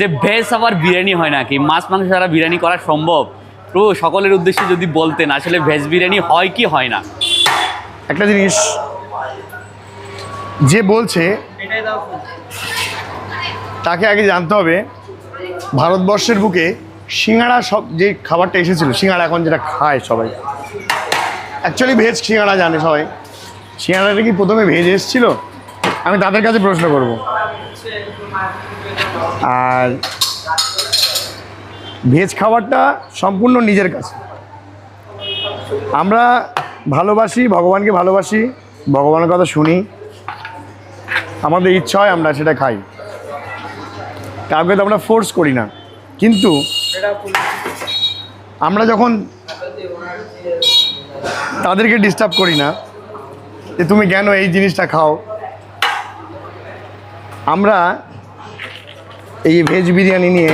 যে ভেজ আবার বিরিয়ানি হয় নাকি, মাছ মাংস ছাড়া বিরিয়ানি করা সম্ভব? তো সকলের উদ্দেশ্যে যদি বলতেন আসলে ভেজ বিরিয়ানি হয় কি হয় না। একটা জিনিস যে বলছে তাকে আগে জানতে হবে ভারতবর্ষের বুকে সিঙ্গাড়া সব যে খাবারটা এসেছিল, সিঙ্গাড়া এখন যেটা খায় সবাই, অ্যাকচুয়ালি ভেজ সিঙ্গাড়া জানে সবাই, সিঙ্গাড়াটা কি প্রথমে ভেজ এসেছিল? আমি তাদের কাছে প্রশ্ন করব। আর ভেজ খাবারটা সম্পূর্ণ নিজের কাছে। আমরা ভালোবাসি, ভগবানকে ভালোবাসি, ভগবানের কথা শুনি, আমাদের ইচ্ছা হয় আমরা সেটা খাই, কাউকে তো আমরা ফোর্স করি না। কিন্তু আমরা যখন তাদেরকে ডিস্টার্ব করি না যে তুমি কেন এই জিনিসটা খাও, আমরা এই ভেজ বিরিয়ানি নিয়ে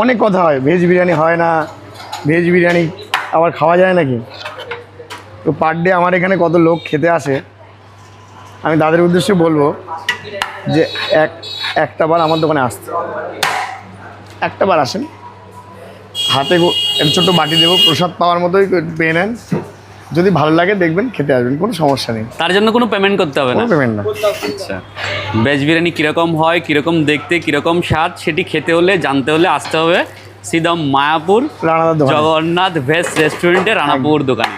অনেক কথা হয়, ভেজ বিরিয়ানি হয় না, ভেজ বিরিয়ানি আবার খাওয়া যায় নাকি। তো পার ডে আমার এখানে কত লোক খেতে আসে, আমি তাদের উদ্দেশ্যে বলবো যে একটা বার আমার দোকানে আসতে, একটা বার আসেন, হাতে একটা ছোট্ট বাটি দেবো, প্রসাদ পাওয়ার মতোই পেয়ে নেন, যদি ভালো লাগে দেখবেন খেতে আসবেন, কোনো সমস্যা নেই। তার জন্য কোনো পেমেন্ট করতে হবে না? কোনো পেমেন্ট না। আচ্ছা, ভেজ বিরিয়ানি কীরকম হয়, কীরকম দেখতে, কীরকম স্বাদ, সেটি খেতে হলে জানতে হলে আসতে হবে সিধা মায়াপুর রানাদার দোকানে। জগন্নাথ ভেজ রেস্টুরেন্টে রানাপুর দোকানে।